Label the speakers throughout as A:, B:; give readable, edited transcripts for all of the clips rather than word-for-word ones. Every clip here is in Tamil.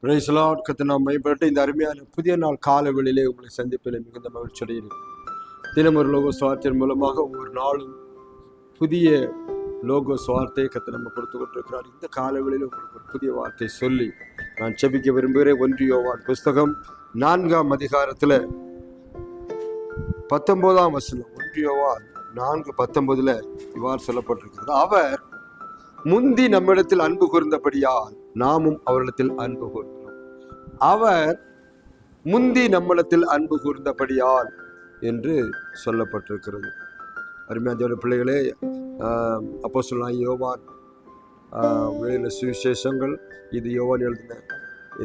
A: Price Lord. கர்த்தர் நாம் மேம்பட்டு இந்த அருமையான புதிய நாள் காலவெளியிலே உங்களை சந்திப்பில் மிகுந்த மகிழ்ச்சி அடைகிறேன். தினம் ஒரு லோகோ சுவார்த்தையின் மூலமாக ஒவ்வொரு நாளும் புதிய லோகோ சுவார்த்தையை கர்த்தர் நம்ம கொடுத்து கொண்டிருக்கிறார். இந்த காலவெளியில் உங்களுக்கு ஒரு புதிய வார்த்தை சொல்லி நான் செபிக்க விரும்புகிறேன். 1 யோவான் புஸ்தகம் 4ஆம் அதிகாரத்தில் 19ஆம் வசனம். 1 யோவான் 4:19 இவ்வாறு சொல்லப்பட்டிருக்கிறது. அவர் முந்தி நம்மிடத்தில் அன்பு கூர்ந்தபடியால் நாமும் அவரிடத்தில் அன்பு கூர்ந்தோம். அவர் முந்தி நம்மிடத்தில் அன்பு கூர்ந்தபடியால் என்று சொல்லப்பட்டிருக்கிறது. அருமையான தேவனுடைய பிள்ளைகளே, அப்போஸ்தலனாகிய யோவான் வேத சுவிசேஷங்கள், இது யோவான் எழுதின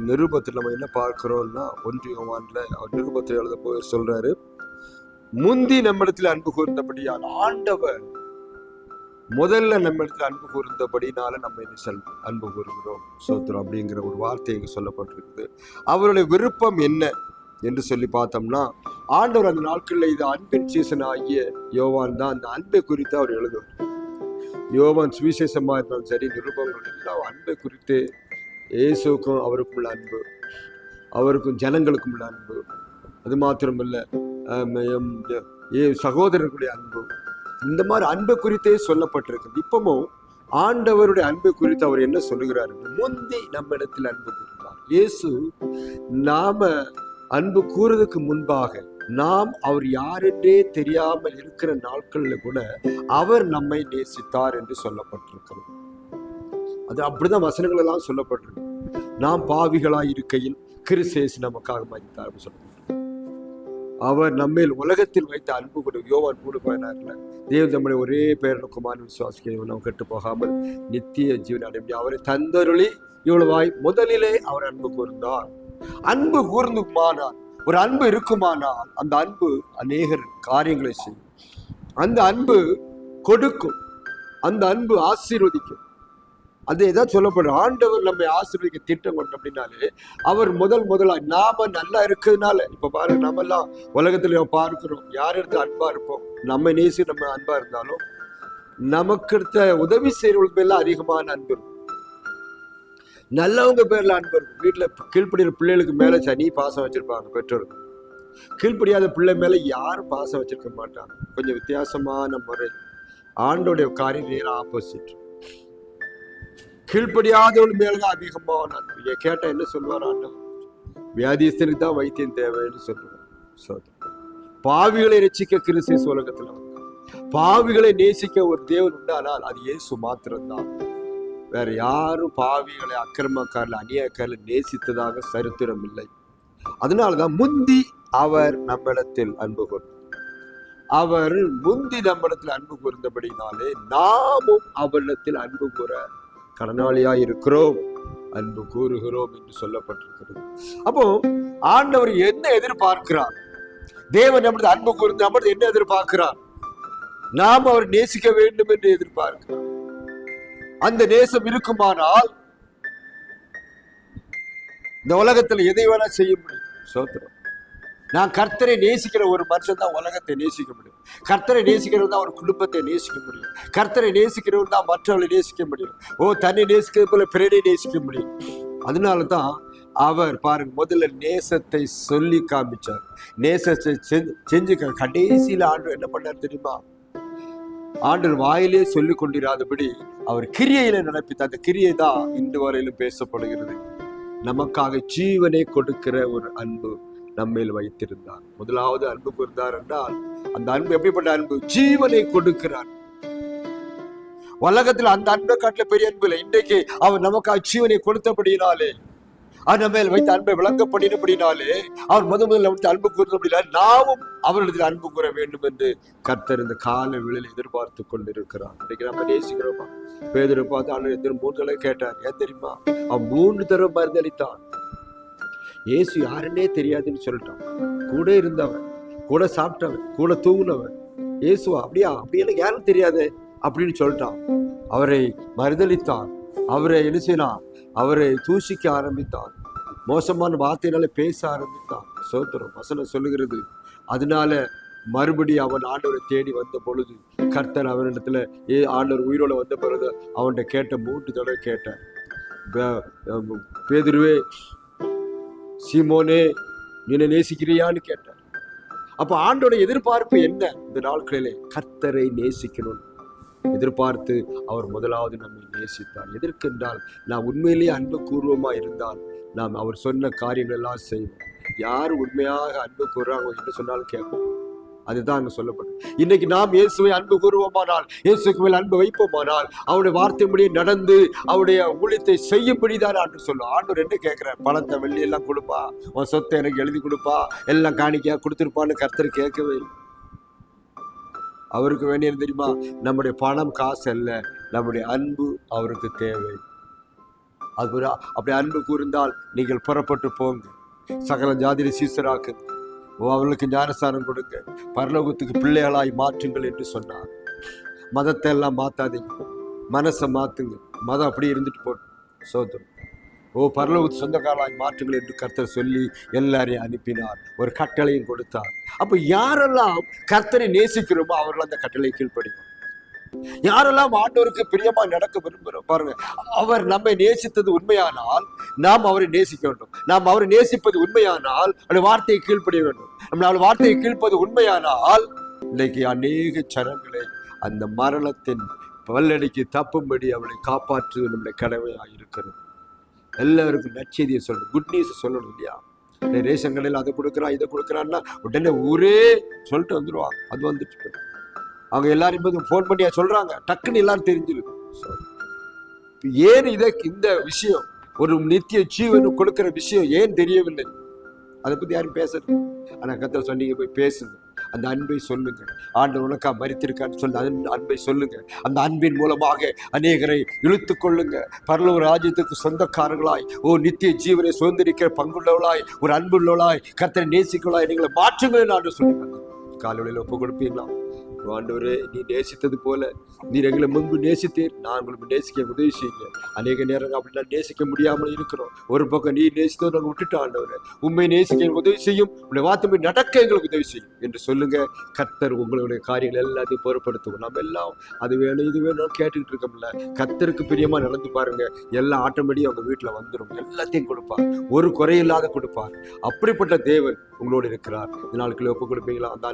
A: நிருபத்தில் நம்ம என்ன பார்க்கிறோம்னா, 1 யோவான்ல அவர் நிருபத்தில் எழுத போய் சொல்றாரு, முந்தி நம்மிடத்தில் அன்பு கூர்ந்தபடியால். ஆண்டவர் முதல்ல நம்ம இடத்துல அன்பு கூர்ந்தபடினால நம்ம என்ன அன்பு கூறுகிறோம், சோத்திரம் அப்படிங்கிற ஒரு வார்த்தை இங்கே சொல்லப்பட்டிருக்குது. அவருடைய விருப்பம் என்ன என்று சொல்லி பார்த்தோம்னா, ஆண்டவர் அந்த நாட்களில் இது அன்பின் சீசன் ஆகிய யோவான் தான் அந்த அன்பை குறித்து அவர் எழுதுவார். யோவான் சுவிசேஷமாக இருந்தாலும் சரி, நிருபங்கள் எல்லாம் அன்பை குறித்து, இயேசுக்கும் அவருக்கும் உள்ள அன்பு, அவருக்கும் ஜனங்களுக்கும் உள்ள அன்பு, அது மாத்திரமில்லை சகோதரர்களுடைய அன்பு, இந்த மாதிரி அன்பை குறித்தே சொல்லப்பட்டிருக்கு. இப்பவும் ஆண்டவருடைய அன்பை குறித்து அவர் என்ன சொல்லுகிறார்? முந்தி நம்ம இடத்தில் அன்பு கூறுகிறார். இயேசு நாம அன்பு கூறுவதற்கு முன்பாக, நாம் அவர் யாரென்றே தெரியாமல் இருக்கிற நாட்கள்ல கூட அவர் நம்மை நேசித்தார் என்று சொல்லப்பட்டிருக்கிறது. அது அப்படிதான் வசனங்கள் எல்லாம் சொல்லப்பட்டிருக்கு. நாம் பாவிகளாய் இருக்கையில் கிறிஸ்து நமக்காக மரித்தார் சொல்லப்பட்டிருக்கு. அவர் நம்மேல் உலகத்தில் வைத்த அன்பு கூட யோவான் 3:16 தேவன் நம்முடைய ஒரே பேரன குமாரன் விசுவாசிக்க நாம் கெட்டு போகாமல் நித்திய ஜீவன் அடைய முடியும். அவரை தந்தருளி இவ்வளவாய் முதலிலே அவர் அன்பு கூர்ந்தார். அன்பு கூர்ந்துமானால், ஒரு அன்பு இருக்குமானால், அந்த அன்பு அநேகர் காரியங்களை செய்யும். அந்த அன்பு கொடுக்கும், அந்த அன்பு ஆசீர்வதிக்கும். அது எதாவது சொல்லப்படுற ஆண்டவர் நம்மை ஆசீர்வதிக்க திட்டம் கொண்டு அப்படின்னாலே, அவர் முதலா நாம நல்லா இருக்கிறதுனால, இப்ப பாருங்க, நம்ம எல்லாம் உலகத்துல பார்க்கிறோம், யார் இடத்துல அன்பா இருப்போம், நம்ம நேசி நம்ம அன்பா இருந்தாலும் நமக்கு எடுத்த உதவி செய்யறவங்களுக்கு பேர்ல அதிகமான அன்பு இருக்கும். நல்லவங்க பேர்ல அன்பு இருக்கும். வீட்டுல கீழ்ப்படியான பிள்ளைகளுக்கு மேல சனி பாசம் வச்சிருப்பாங்க பெற்றோர்கள். கீழ்ப்படியாத பிள்ளை மேல யாரும் பாசம் வச்சிருக்க மாட்டாங்க. கொஞ்சம் வித்தியாசமான முறை. ஆண்டோடைய காரியம் நேரம் ஆப்போசிட். கீழ்ப்படியாதவள் மேலதான் அதிகமான அன்பு. கேட்டா என்ன சொல்லுவார் ஆண்டவர்? வியாதிஸ்தனுக்கு தான் வைத்தியம் தேவைன்னு சொல்லுவார். பாவிகளை ரட்சிக்க கிறிஸ்து உலகத்துல வந்தார். பாவிகளை நேசிக்க ஒரு தேவன் உண்டானால் அது இயேசு மாத்திரம்தான். வேற யாரும் பாவிகளை, அக்கிரமக்காரர்கள், அநியாயக்காரர்கள் நேசித்ததாக சரித்திரம் இல்லை. அதனாலதான் முந்தி அவர் நம்மிடத்தில் அன்பு கூர்ந்தார். அவர் முந்தி நம்மிடத்தில் அன்பு கூர்ந்தபடினாலே நாமும் அவரிடத்தில் அன்பு கூற கடனாளியா இருக்கிறோம், அன்பு கூறுகிறோம் என்று சொல்லப்பட்டிருக்கிறது. அப்போ ஆண்டவர் என்ன எதிர்பார்க்கிறார்? தேவன் நம்மளது அன்பு கூர்ந்து நம்மளது என்ன எதிர்பார்க்கிறார்? நாம் அவர் நேசிக்க வேண்டும் என்று எதிர்பார்க்கிறார். அந்த நேசம் இருக்குமானால் இந்த உலகத்துல எதை வேணா செய்ய முடியும். சோத்திரம். நான் கர்த்தரை நேசிக்கிற ஒரு மனுஷன் தான் உலகத்தை நேசிக்க முடியும். கர்த்தரை நேசிக்கிறவர் தான் ஒரு குடும்பத்தை நேசிக்க முடியும். கர்த்தரை நேசிக்கிறவர் தான் மற்றவர்களை நேசிக்க முடியும். தன்னை நேசிக்கிறது போல பிறரை நேசிக்க முடியும். அதனாலதான் அவர் பாருங்க, முதல்ல நேசத்தை சொல்லி காமிச்சார். நேசத்தை செஞ்சு கடைசியில ஆண்டவர் என்ன பண்ணார் தெரியுமா? ஆண்டவர் வாயிலே சொல்லி கொண்டிராதபடி அவர் கிரியையில நடப்பித்த அந்த கிரியை தான் இன்று வரையிலும் பேசப்படுகிறது. நமக்காக ஜீவனை கொடுக்கிற ஒரு அன்பு நம்மேல் வைத்திருந்தார். முதலாவது அன்பு கூர்ந்தார் என்றால், அந்த அன்பு எப்படிப்பட்ட அன்பு? ஜீவனை கொடுக்கிறார். உலகத்தில் அந்த அன்பை காட்டில பெரிய அன்பு இல்லை. இன்றைக்கு அவர் நமக்காக ஜீவனை கொடுத்தபடினாலே, அவர் நம்ம மேல் வைத்த அன்பை விளங்க பண்ணினபடினாலே, அவர் முதல்ல அன்பு கூர்ந்தபடினாலே நாமும் அவரிடத்தில் அன்பு கூற வேண்டும் என்று கர்த்தர் இந்த கால வேளையில் எதிர்பார்த்து கொண்டிருக்கிறார். இன்றைக்கு நம்ம நேசிக்கிறோமா? பேதுரு பார்த்து ஆண்டவர் 3 தடவை கேட்டார். ஏன் தெரியுமா? அவன் 3 தடவை மறுதளித்தான். இயேசு யாருன்னே தெரியாதுன்னு சொல்லிட்டான். கூட இருந்தவன், கூட சாப்பிட்டவன், கூட தூங்குனவன், இயேசுவா அப்படியெல்லாம் யாரும் தெரியாது அப்படின்னு சொல்லிட்டான். அவரை மறுதளித்தான். அவரை என்ன செய்யலாம்? அவரை தூஷிக்க ஆரம்பித்தான். மோசமான வார்த்தையினால பேச ஆரம்பித்தான். சோத்திரம். வசனம் சொல்லுகிறது. அதனால மறுபடியும் அவன் ஆண்டவரை தேடி வந்த பொழுது கர்த்தர் அவனிடத்துல ஆண்டவர் உயிரோட வந்த பிறகு அவன்கிட்ட கேட்ட 3 தடவை கேட்டான். பேதுருவே, சீமோனே, நீ என்னை நேசிக்கிறியான்னு கேட்டார். அப்ப ஆண்டோட எதிர்பார்ப்பு என்ன? இந்த நாட்களிலே கர்த்தரை நேசிக்கணும் எதிர்பார்த்து அவர் முதலாவது நம்மை நேசித்தார். எதற்கென்றால் நாம் உண்மையிலேயே அன்பு கூர்வமா இருந்தால் நாம் அவர் சொன்ன காரியங்கள் எல்லாம் செய்வோம். யார் உண்மையாக அன்பு கூறுறாங்க என்று சொன்னாலும் கேட்போம். அதுதான் அங்க சொல்லப்படும். இன்னைக்கு நாம் இயேசுவை அன்பு கூறுவோமானால், இயேசுக்கு மேல் அன்பு வைப்போமானால், அவருடைய வார்த்தைப்படியே நடந்து அவருடைய ஊழியத்தை செய்யும்படிதான் ஆண்டு சொல்லும். ஆண்டவர் என்ன கேட்கிறார்? பணத்தை வெள்ளி எல்லாம் கொடுப்பா, உன் சொத்தை எனக்கு எழுதி கொடுப்பா, எல்லாம் காணிக்கையா கொடுத்துருப்பான்னு கர்த்தர் கேட்கவே இல்லை. அவருக்கு வேண்டியது தெரியுமா? நம்முடைய பணம் காசு அல்ல, நம்முடைய அன்பு அவருக்கு தேவை. அது அப்படி அன்பு கூர்ந்தால் நீங்கள் புறப்பட்டு போங்க, சகல ஜாதியை சீசராக்கு, அவர்களுக்கு ஞானஸ்தானம் கொடுங்க, பரலோகத்துக்கு பிள்ளைகளாய் மாற்றுங்கள் என்று சொன்னார். மதத்தை எல்லாம் மாத்தாதீங்க, மனசை மாத்துங்க. மதம் அப்படி இருந்துட்டு போட்டு சோதரம். பரலோகத்து சொந்தக்காரலாய் மாற்றுங்கள் என்று கர்த்தர் சொல்லி எல்லாரையும் அனுப்பினார். ஒரு கட்டளையும் கொடுத்தார். அப்ப யாரெல்லாம் கர்த்தரை நேசிக்கிறோமோ அவர்கள் அந்த கட்டளை கீழ்ப்படிவார். யாரெல்லாம் ஆண்டவருக்கு பிரியமா நடக்க விரும்புகிறோம் பாருங்க, அவர் நம்மை நேசித்தது உண்மையானால் நாம் அவரை நேசிக்க வேண்டும். நாம் அவரை நேசிப்பது உண்மையானால் அவருடைய வார்த்தையை கீழ்ப்படிய வேண்டும். நம்ம வார்த்தையை கீழ்ப்பது உண்மையானால் இன்னைக்கு அநேக ஜனங்களை அந்த மரணத்தின் பல்லடிக்கு தப்பும்படி அவளை காப்பாற்றுவது நம்முடைய கடமையாக இருக்கிறது. எல்லாருக்கும் நற்செய்தியை சொல்லணும், குட் நியூஸ் சொல்லணும் இல்லையா? ரேஷன் கடையில் அதை கொடுக்குறான் இதை கொடுக்குறான்னா உடனே ஒரே சொல்லிட்டு வந்துடுவாங்க. அது வந்துட்டு அவங்க எல்லாரும் ஃபோன் பண்ணியா சொல்றாங்க, டக்குன்னு எல்லாரும் தெரிஞ்சிருக்கு. ஏன் இந்த விஷயம் ஒரு நித்திய ஜீவன் கொடுக்கிற விஷயம் ஏன் தெரியவில்லை? அதை பத்தி யாரும் பேசுறது? ஆனா கர்த்தர் சொன்னீங்க, போய் பேசுங்க, அந்த அன்பை சொல்லுங்க. ஆண்டவர் உனக்கா மரித்திருக்கான்னு சொல்லி அன்பை சொல்லுங்க. அந்த அன்பின் மூலமாக அநேகரை இழுத்து கொள்ளுங்க. பரலோக ராஜ்யத்துக்கு சொந்தக்காரர்களாய், நித்திய ஜீவனை சுதந்திரிக்கிற பங்குள்ளவளாய், ஒரு அன்புள்ளவளாய், கர்த்தரை நேசிக்கலாய் நீங்களை மாற்றுங்கள் ஆண்டு சொல்லுங்க. காலையில் ஒப்பு கொடுப்பீங்களா? ஆண்டவரே, நீ நேசித்தது போல நீர் எங்களை முன்பு நேசித்தீர், நான் உங்களுக்கு நேசிக்க உதவி செய்யுங்க. அநேக நேரம் அப்படிலாம் நேசிக்க முடியாமல் இருக்கிறோம். ஒரு பக்கம் நீ நேசித்தோம், நாங்கள் விட்டுட்டு ஆண்டவரே, உண்மை நேசிக்க உதவி செய்யும், உங்களுடைய வார்த்தை நடக்க எங்களுக்கு உதவி செய்யும் என்று சொல்லுங்க. கர்த்தர் உங்களுடைய காரியங்கள் எல்லாத்தையும் பொறுப்படுத்துவோம். நம்ம எல்லாம் அது வேணும் இது வேணும் கேட்டுக்கிட்டு இருக்கோம்ல. கர்த்தருக்கு பிரியமா நடந்து பாருங்க, எல்லாம் ஆட்டோமேட்டிக் அவங்க வீட்டில் வந்துடும். எல்லாத்தையும் கொடுப்பார், ஒரு குறையில்லாத கொடுப்பார். அப்படிப்பட்ட தேவன் உங்களோடு இருக்கிறார். இந்த நாளுக்குள்ள ஒப்பு கொடுப்பீங்களா? அந்த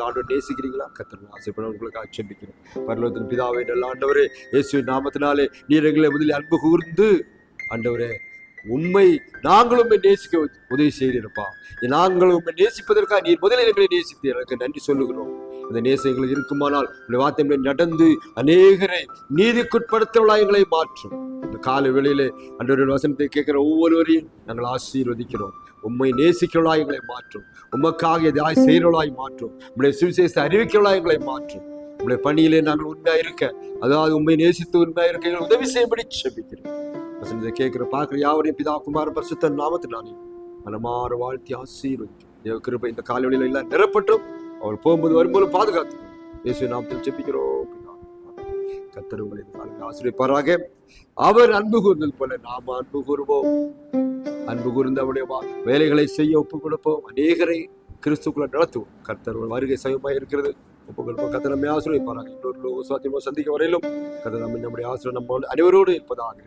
A: ஆண்டோடு நேசிக்கிறீங்களா? கர்த்தர் உங்களுக்கு ஆட்சேபிக்கிறோம். பரலோகத்தின் பிதாவே, நல்ல ஆண்டவரே, இயேசுவின் நாமத்தினாலே நீர் எங்களை முதலில் அன்பு கூர்ந்து ஆண்டவரே உண்மை நாங்களும் நேசிக்க உதவி செய்திருப்பா. நாங்களும் நேசிப்பதற்காக நீர் முதலில் எங்களை நேசித்து எனக்கு நன்றி சொல்லுகிறோம். அந்த நேசம் எங்களுக்கு இருக்குமானால் உங்களுடைய வார்த்தை நடந்து அநேகரை நீதிக்குட்படுத்தவளா எங்களை மாற்றும். இந்த கால வேளையிலே ஆண்டவருடைய வசனத்தை கேட்கிற ஒவ்வொருவரையும் நாங்கள் ஆசீர்வதிக்கிறோம். உம்மை நேசிக்கிறவளாய் எங்களை மாற்றும், உமக்காக எதாய் செய்கிறவளாய் மாற்றும், உங்களுடைய சுவிசேஷத்தை அறிவிக்கிறவளாய் எங்களை மாற்றும். உங்களுடைய பணியிலே நாங்கள் உண்மையா இருக்க, அதாவது உண்மை நேசித்து உண்மையா இருக்க எங்களை உதவி செய்யபடி செபிக்கிறேன். வசனத்தை கேட்கிற பார்க்கிற யாவரையும் பிதா குமார பரிசுத்த நாமத்தினாலே மனமாற வாழ்த்தி ஆசீர்வதிக்கும். தேவ கிருபை இந்த காலவெளியில எல்லாம் நிரப்பட்டும். அவள் போகும்போது வரும்போது பாதுகாத்துக்கும். இயேசு நாமத்தில் செபிக்கிறோம். கர்த்தர் உங்களை இந்த காலையில் ஆசீர்வதிப்பாராக. அவர் அன்பு கூர்ந்தது போல நாம் அன்பு கூறுவோம். அன்பு கூர்ந்து அவருடைய வேலைகளை செய்ய ஒப்பு கொடுப்போம். அநேகரை கிறிஸ்துக்குள்ள நடத்துவோம். கர்த்தர் வருகை சமயமாக இருக்கிறது. ஒப்பு கொடுப்போம். கர்த்தர் நம்மை ஆசீர்வதிப்பாராக. இன்னொரு சாத்தியமாக சந்திக்க வரையிலும் கர்த்தர் நம்முடைய ஆசீர்வாதம் நம்ம அனைவரோடு இருப்பதாக.